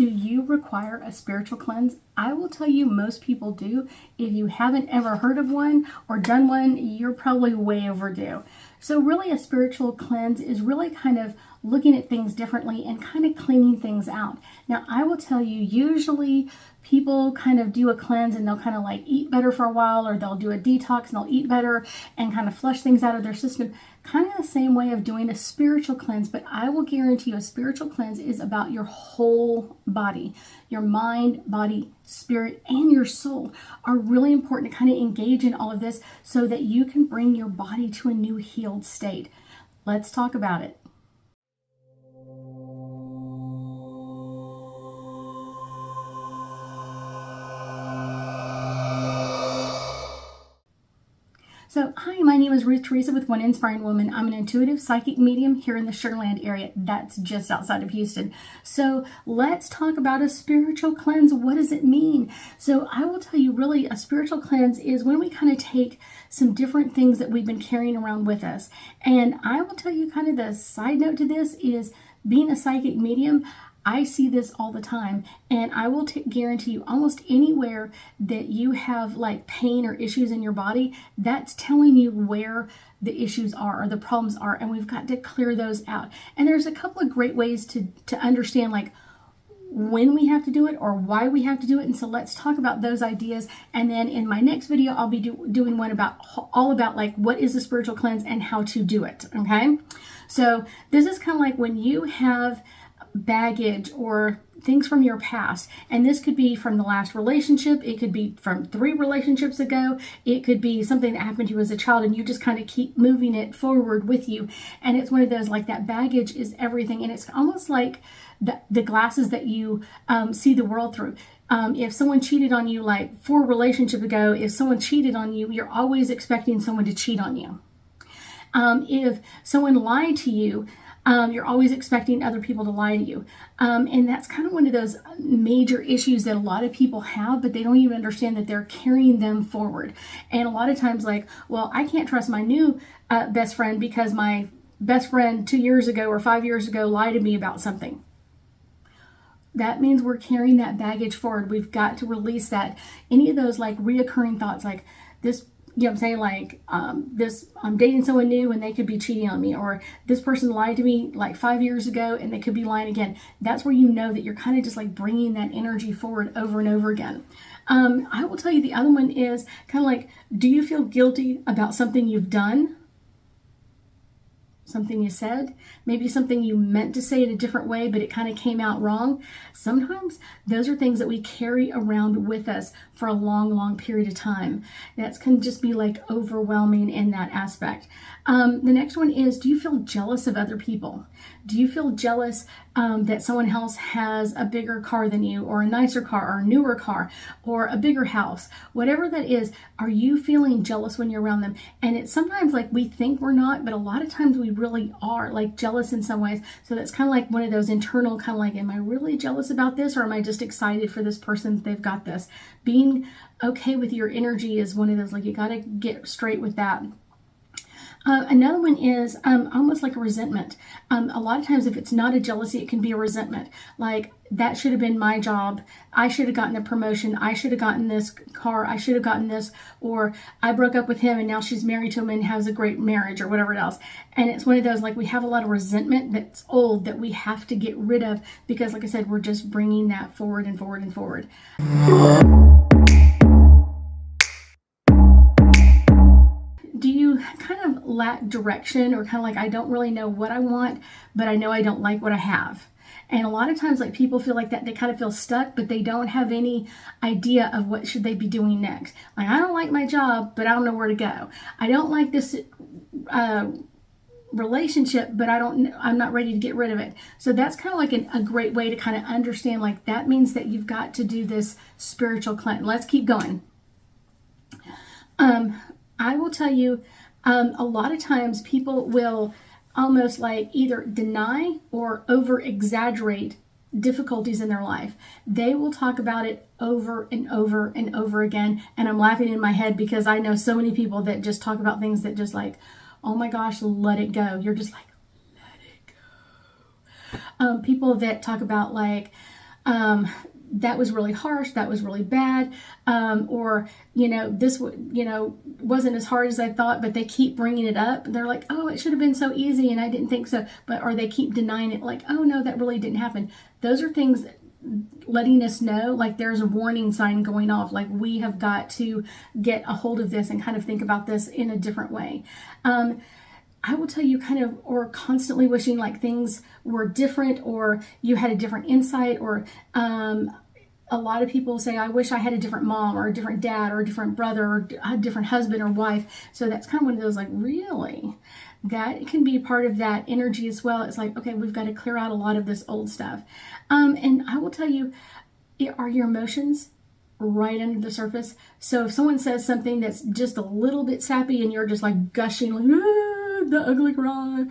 Do you require a spiritual cleanse? I will tell you, most people do. If you haven't ever heard of one or done one, you're probably way overdue. So really, a spiritual cleanse is really kind of looking at things differently and kind of cleaning things out. Now, I will tell you, usually people kind of do a cleanse and they'll kind of like eat better for a while, or they'll do a detox and they'll eat better and kind of flush things out of their system. Kind of the same way of doing a spiritual cleanse, but I will guarantee you a spiritual cleanse is about your whole body. Your mind, body, spirit, and your soul are really important to kind of engage in all of this so that you can bring your body to a new healed state. Let's talk about it. So, hi, my name is Ruth Theresa with One Inspiring Woman. I'm an intuitive psychic medium here in the Sugar Land area. That's just outside of Houston. So let's talk about a spiritual cleanse. What does it mean? So I will tell you, really, a spiritual cleanse is when we kind of take some different things that we've been carrying around with us. And I will tell you, kind of the side note to this is, being a psychic medium, I see this all the time, and I will guarantee you, almost anywhere that you have like pain or issues in your body, that's telling you where the issues are or the problems are, and we've got to clear those out. And there's a couple of great ways to understand like when we have to do it or why we have to do it. And so let's talk about those ideas. And then in my next video, I'll be doing one about all about like what is a spiritual cleanse and how to do it. Okay. So this is kind of like when you have baggage or things from your past, and this could be from the last relationship, it could be from 3 relationships ago, it could be something that happened to you as a child, and you just kind of keep moving it forward with you. And it's one of those, like, that baggage is everything, and it's almost like the glasses that you see the world through. If someone cheated on you like 4 relationships ago, if someone cheated on you, you're always expecting someone to cheat on you. If someone lied to you, you're always expecting other people to lie to you. And that's kind of one of those major issues that a lot of people have, but they don't even understand that they're carrying them forward. And a lot of times, like, well, I can't trust my new best friend because my best friend 2 years ago or 5 years ago lied to me about something. That means we're carrying that baggage forward. We've got to release that. Any of those like reoccurring thoughts, like this, you know what I'm saying? Like, I'm dating someone new and they could be cheating on me, or this person lied to me like 5 years ago and they could be lying again. That's where you know that you're kind of just like bringing that energy forward over and over again. I will tell you, the other one is kind of like, do you feel guilty about something you've done? Something you said, maybe something you meant to say in a different way, but it kind of came out wrong. Sometimes those are things that we carry around with us for a long, long period of time. That can just be like overwhelming in that aspect. The next one is, do you feel jealous of other people? Do you feel jealous that someone else has a bigger car than you, or a nicer car, or a newer car, or a bigger house? Whatever that is, are you feeling jealous when you're around them? And it's sometimes like we think we're not, but a lot of times we really are, like, jealous in some ways. So that's kind of like one of those internal kind of like, am I really jealous about this, or am I just excited for this person that they've got this? Being okay with your energy is one of those, like, you got to get straight with that. Another one is almost like a resentment. A lot of times if it's not a jealousy, it can be a resentment. Like, that should have been my job. I should have gotten a promotion. I should have gotten this car. I should have gotten this. Or I broke up with him and now she's married to him and has a great marriage, or whatever else. And it's one of those, like, we have a lot of resentment that's old that we have to get rid of because, like I said, we're just bringing that forward and forward and forward. Do you kind of lack direction, or kind of like, I don't really know what I want, but I know I don't like what I have? And a lot of times, like, people feel like that, they kind of feel stuck, but they don't have any idea of what should they be doing next. Like, I don't like my job, but I don't know where to go. I don't like this relationship, but I'm not ready to get rid of it. So that's kind of like a great way to kind of understand, like, that means that you've got to do this spiritual cleanse. Let's keep going. I will tell you, a lot of times people will almost like either deny or over exaggerate difficulties in their life. They will talk about it over and over and over again. And I'm laughing in my head because I know so many people that just talk about things that just like, oh my gosh, let it go. You're just like, let it go. People that talk about like, that was really harsh, that was really bad, or, this wasn't as hard as I thought, but they keep bringing it up. They're like, oh, it should have been so easy and I didn't think so, or they keep denying it, like, oh no, that really didn't happen. Those are things letting us know, like there's a warning sign going off, like we have got to get a hold of this and kind of think about this in a different way. I will tell you or constantly wishing like things were different, or you had a different insight, or a lot of people say, I wish I had a different mom or a different dad or a different brother or a different husband or wife. So that's kind of one of those, like, really? That can be part of that energy as well. It's like, okay, we've got to clear out a lot of this old stuff. And I will tell you, are your emotions right under the surface? So if someone says something that's just a little bit sappy and you're just like gushing, like, the ugly cry,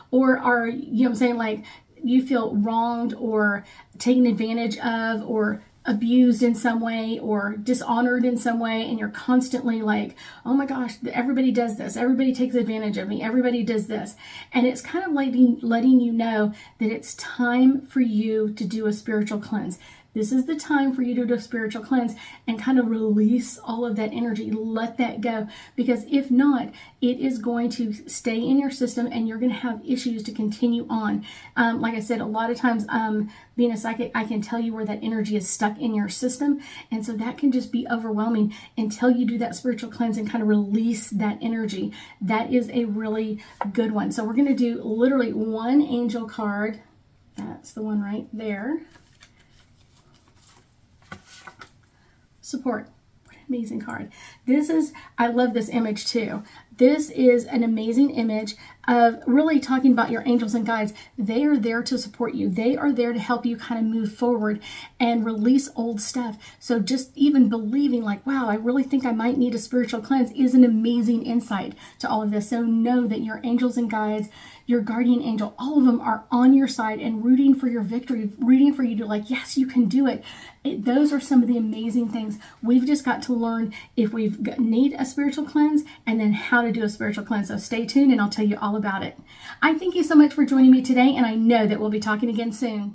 or are, I'm saying, like, you feel wronged or taken advantage of or abused in some way or dishonored in some way, and you're constantly like, oh my gosh, everybody does this, everybody takes advantage of me, everybody does this. And it's kind of letting you know that it's time for you to do a spiritual cleanse. This is the time for you to do a spiritual cleanse and kind of release all of that energy. Let that go, because if not, it is going to stay in your system and you're going to have issues to continue on. Like I said, a lot of times being a psychic, I can tell you where that energy is stuck in your system. And so that can just be overwhelming until you do that spiritual cleanse and kind of release that energy. That is a really good one. So we're going to do literally one angel card. That's the one right there. Support. What an amazing card. I love this image too. This is an amazing image of really talking about your angels and guides. They are there to support you. They are there to help you kind of move forward and release old stuff. So just even believing like, wow, I really think I might need a spiritual cleanse is an amazing insight to all of this. So know that your angels and guides, your guardian angel, all of them are on your side and rooting for your victory, rooting for you to like, yes, you can do it. Those are some of the amazing things. We've just got to learn if we need a spiritual cleanse and then how to do a spiritual cleanse. So stay tuned and I'll tell you all about it. I thank you so much for joining me today, and I know that we'll be talking again soon.